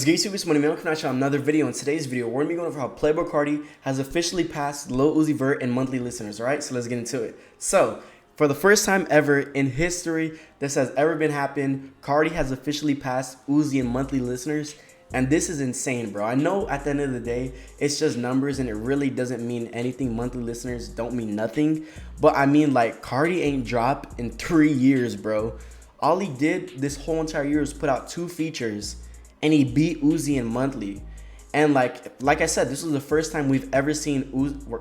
What's good, YouTube? It's Money Man. Welcome to another video. In today's video, we're going to be going over how Playboi Carti has officially passed Lil Uzi Vert in monthly listeners. Alright, so let's get into it. So, for the first time ever in history this has ever been happened, Carti has officially passed Uzi in monthly listeners. And this is insane, bro. I know at the end of the day, it's just numbers and it really doesn't mean anything. Monthly listeners don't mean nothing. But I mean, like, Carti ain't dropped in 3 years, bro. All he did this whole entire year was put out 2 features. And he beat Uzi in monthly. And like I said, this was the first time we've ever seen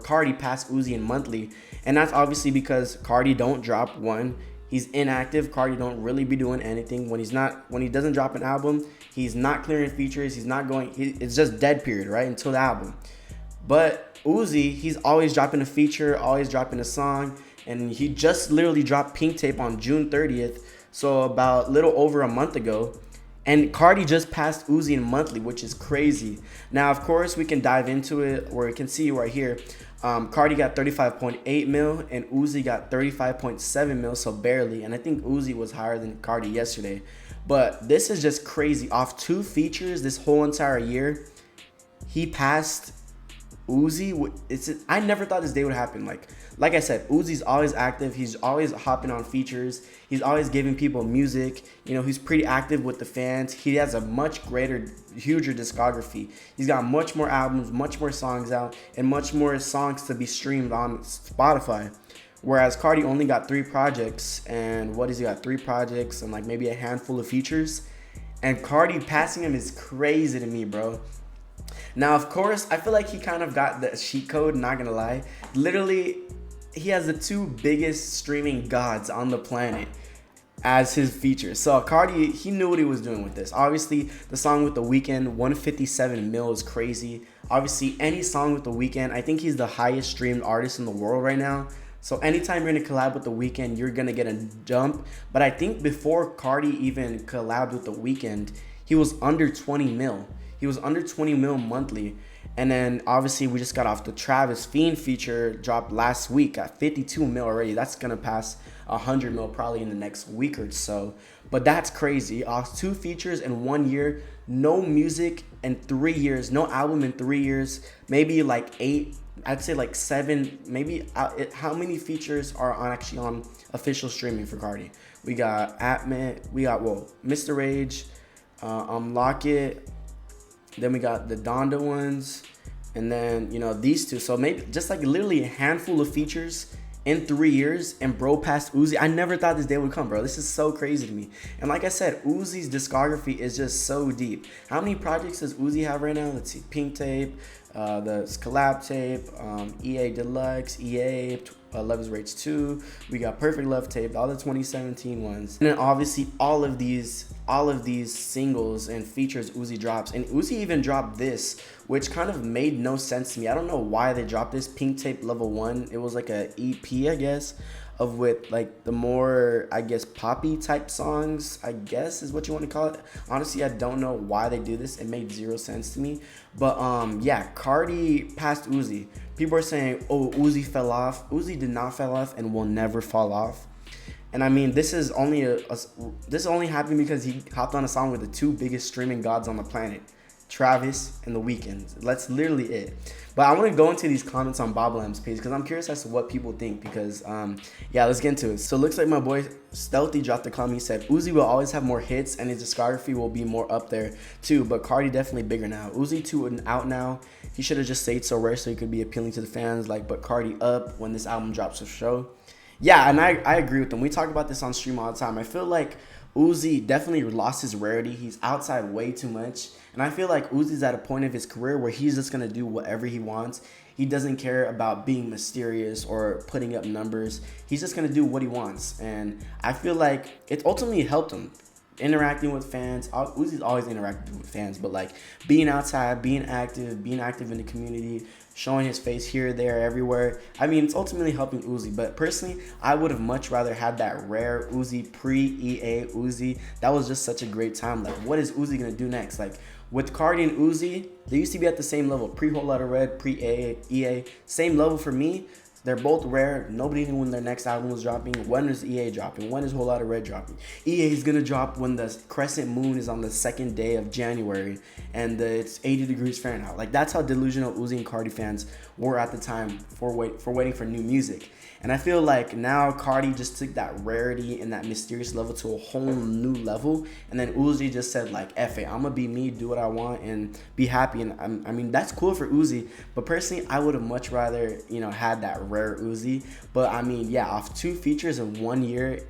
Carti pass Uzi in monthly. And that's obviously because Carti don't drop one. He's inactive. Carti don't really be doing anything. When he doesn't drop an album, he's not clearing features. He's not going, it's just dead period, right? Until the album. But Uzi, he's always dropping a feature, always dropping a song. And he just literally dropped Pink Tape on June 30th. So about a little over a month ago. And Carti just passed Uzi in monthly, which is crazy. Now, of course, we can dive into it where you can see right here. Carti got 35.8 mil and Uzi got 35.7 mil, so barely. And I think Uzi was higher than Carti yesterday. But this is just crazy. Off 2 features this whole entire year, he passed Uzi. I never thought this day would happen. Like I said, Uzi's always active. He's always hopping on features. He's always giving people music. You know, he's pretty active with the fans. He has a much huger discography. He's got much more albums, much more songs out, and much more songs to be streamed on Spotify. Whereas Carti only got 3 projects, and what has he got? 3 projects and like maybe a handful of features. And Carti passing him is crazy to me, bro. Now, of course, I feel like he kind of got the cheat code, not gonna lie. Literally, he has the 2 biggest streaming gods on the planet as his features. So Carti, he knew what he was doing with this. Obviously, the song with The Weeknd, 157 mil is crazy. Obviously, any song with The Weeknd, I think he's the highest streamed artist in the world right now. So anytime you're gonna collab with The Weeknd, you're gonna get a jump. But I think before Carti even collabed with The Weeknd, he was under 20 mil. He was under 20 mil monthly. And then obviously we just got off the Travis Fiend feature, dropped last week at 52 mil already. That's gonna pass 100 mil probably in the next week or so. But that's crazy. Off 2 features in 1 year, no music in 3 years, no album in 3 years, maybe like 8, I'd say like 7, maybe. How many features are actually on official streaming for Carti? We got atpe, we got Mr. Rage, Unlock It. Then we got the Donda ones, and then, you know, these 2. So maybe just like literally a handful of features in 3 years, and bro passed Uzi. I never thought this day would come, bro. This is so crazy to me. And like I said, Uzi's discography is just so deep. How many projects does Uzi have right now? Let's see, Pink Tape, the Collab Tape, EA Deluxe, EA, Love is Rage 2. We got Perfect Love Tape, all the 2017 ones. And then obviously all of these singles and features Uzi drops. And Uzi even dropped this, which kind of made no sense to me. I don't know why they dropped this. Pink Tape Level 1. It was like a EP, I guess, with like the more, I guess, poppy type songs, I guess is what you want to call it. Honestly, I don't know why they do this. It made 0 sense to me. But yeah, Carti passed Uzi. People are saying, oh, Uzi fell off. Uzi did not fall off and will never fall off. And I mean, this is only happening because he hopped on a song with the 2 biggest streaming gods on the planet, Travis and The Weeknd. That's literally it. But I want to go into these comments on Bob Lamb's page because I'm curious as to what people think. Because yeah, let's get into it. So it looks like my boy Stealthy dropped a comment. He said Uzi will always have more hits and his discography will be more up there too, but Carti definitely bigger now. Uzi 2 and out now. He should have just stayed so rare so he could be appealing to the fans. But Carti up when this album drops for show. Yeah, and I agree with them. We talk about this on stream all the time. I feel like Uzi definitely lost his rarity. He's outside way too much. And I feel like Uzi's at a point of his career where he's just going to do whatever he wants. He doesn't care about being mysterious or putting up numbers. He's just going to do what he wants. And I feel like it ultimately helped him. Interacting with fans. Uzi's always interacting with fans, but like being outside, being active in the community, showing his face here, there, everywhere. I mean, it's ultimately helping Uzi. But personally, I would have much rather had that rare Uzi, pre-EA Uzi. That was just such a great time. Like, what is Uzi gonna do next? Like, with Carti and Uzi, they used to be at the same level. Pre-Whole Lotta Red, pre-EA, same level for me. They're both rare. Nobody knew when their next album was dropping. When is EA dropping? When is Whole Lotta Red dropping? EA is gonna drop when the crescent moon is on the 2nd day of January and it's 80 degrees Fahrenheit. Like, that's how delusional Uzi and Carti fans were at the time for waiting for new music. And I feel like now Carti just took that rarity and that mysterious level to a whole new level. And then Uzi just said, like, F it, I'm gonna be me, do what I want, and be happy. And I mean, that's cool for Uzi. But personally, I would have much rather, had that rare Uzi. But I mean, yeah, off 2 features in 1 year,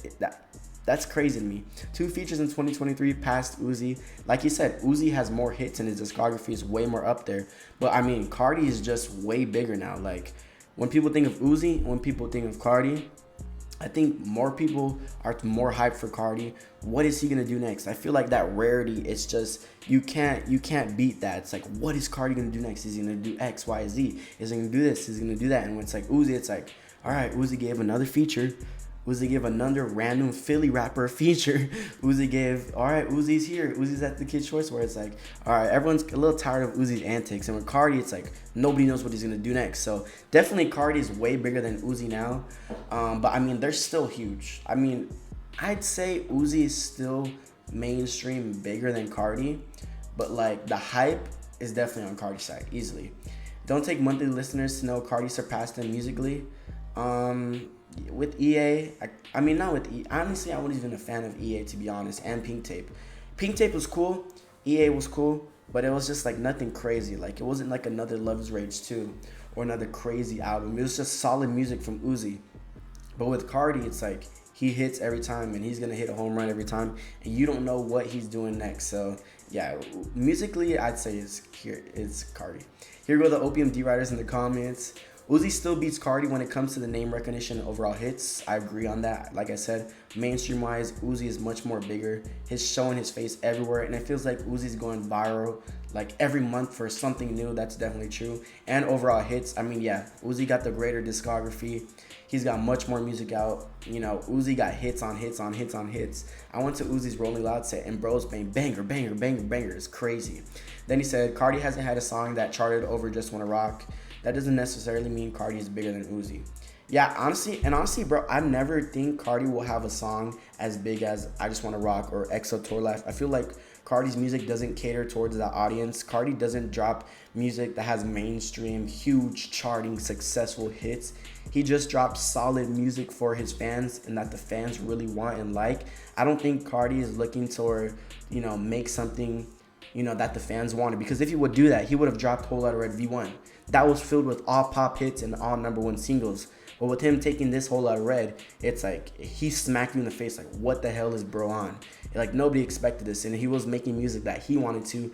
that's crazy to me. 2 features in 2023 past Uzi. Like you said, Uzi has more hits and his discography is way more up there. But I mean, Carti is just way bigger now. Like, when people think of Uzi, when people think of Carti, I think more people are more hyped for Carti. What is he gonna do next? I feel like that rarity, it's just, you can't beat that. It's like, what is Carti gonna do next? Is he gonna do X, Y, Z? Is he gonna do this? Is he gonna do that? And when it's like Uzi, it's like, all right, Uzi gave another feature. Uzi gave another random Philly rapper a feature. Uzi gave, all right, Uzi's here. Uzi's at the Kids' Choice, where it's like, all right, everyone's a little tired of Uzi's antics. And with Carti, it's like, nobody knows what he's going to do next. So definitely Carti is way bigger than Uzi now. But I mean, they're still huge. I mean, I'd say Uzi is still mainstream bigger than Carti. But like, the hype is definitely on Carti's side, easily. Don't take monthly listeners to know Carti surpassed them musically. With EA, I mean, not with EA. Honestly, I wasn't even a fan of EA, to be honest, and Pink Tape. Pink Tape was cool. EA was cool, but it was just like nothing crazy. Like, it wasn't like another Love's Rage 2 or another crazy album. It was just solid music from Uzi. But with Carti, it's like he hits every time and he's going to hit a home run every time, and you don't know what he's doing next. So, yeah, musically, I'd say it's Carti. Here go the Opium D-Riders in the comments. Uzi still beats Carti when it comes to the name recognition and overall hits. I agree on that. Like I said, mainstream-wise, Uzi is much more bigger. He's showing his face everywhere, and it feels like Uzi's going viral like every month for something new. That's definitely true. And overall hits, I mean, yeah, Uzi got the greater discography. He's got much more music out. Uzi got hits on hits on hits on hits. I went to Uzi's Rolling Loud set, and bro's bang, banger, banger, banger, banger. It's crazy. Then he said, Carti hasn't had a song that charted over Just Wanna Rock. That doesn't necessarily mean Carti is bigger than Uzi. Yeah, honestly, bro, I never think Carti will have a song as big as I Just Wanna Rock or EXO Tour Life. I feel like Carti's music doesn't cater towards that audience. Carti doesn't drop music that has mainstream, huge, charting, successful hits. He just drops solid music for his fans and that the fans really want and like. I don't think Carti is looking to, make something, that the fans wanted. Because if he would do that, he would have dropped Whole Lotta Red V1. That was filled with all pop hits and all #1 singles. But with him taking this Whole Lotta Red, it's like he smacked you in the face. Like, what the hell is bro on? Like, nobody expected this, and he was making music that he wanted to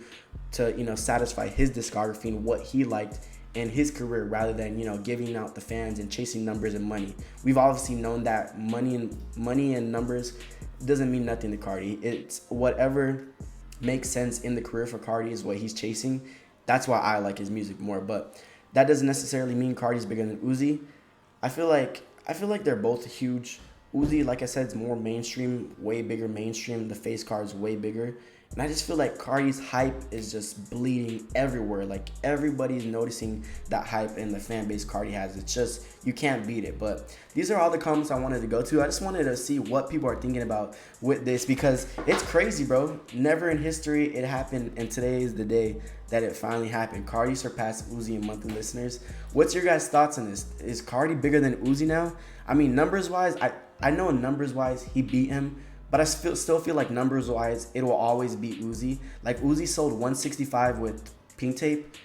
satisfy his discography and what he liked in his career, rather than giving out the fans and chasing numbers and money. We've obviously known that money and numbers doesn't mean nothing to Carti. It's whatever makes sense in the career for Carti is what he's chasing. That's why I like his music more. But that doesn't necessarily mean Carti's bigger than Uzi. I feel like they're both huge. Uzi, like I said, is more mainstream, way bigger mainstream. The face card is way bigger. And I just feel like Carti's hype is just bleeding everywhere. Like, everybody's noticing that hype and the fan base Carti has. It's just, you can't beat it. But these are all the comments I wanted to go to. I just wanted to see what people are thinking about with this, because it's crazy, bro. Never in history it happened, and today is the day that it finally happened. Carti surpassed Uzi in monthly listeners. What's your guys' thoughts on this? Is Carti bigger than Uzi now? I mean, numbers-wise, I know numbers-wise he beat him, but I still feel like numbers-wise, it will always be Uzi. Like, Uzi sold 165 with Pink Tape.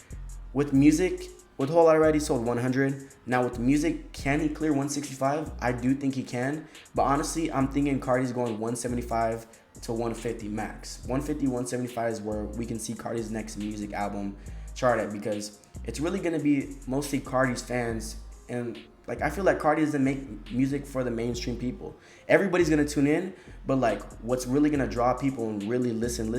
With music, with Whole Lotta Red, he sold 100. Now, with music, can he clear 165? I do think he can. But honestly, I'm thinking Carti's going 175 to 150 max. 150, 175 is where we can see Carti's next music album chart at, because it's really going to be mostly Carti's fans. And like, I feel like Carti doesn't make music for the mainstream people. Everybody's gonna tune in, but like, what's really gonna draw people and really listen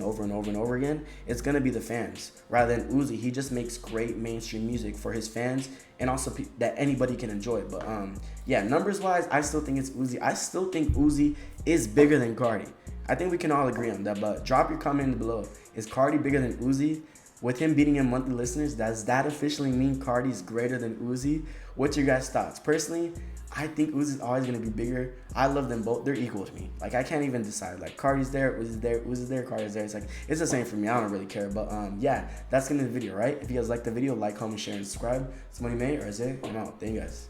over and over and over again, it's gonna be the fans. Rather than Uzi, he just makes great mainstream music for his fans and also that anybody can enjoy. But yeah, numbers wise, I still think it's Uzi. I still think Uzi is bigger than Carti. I think we can all agree on that. But drop your comment below. Is Carti bigger than Uzi? with him beating in monthly listeners, does that officially mean Carti's greater than Uzi? What's your guys' thoughts? Personally, I think Uzi's always gonna be bigger. I love them both. They're equal to me. Like, I can't even decide. Like, Carti's there, Uzi's there, Carti's there. It's like, it's the same for me. I don't really care. But yeah, that's gonna be the video, right? If you guys like the video, like, comment, share, and subscribe. It's Money May, or is it? I'm out. Thank you guys.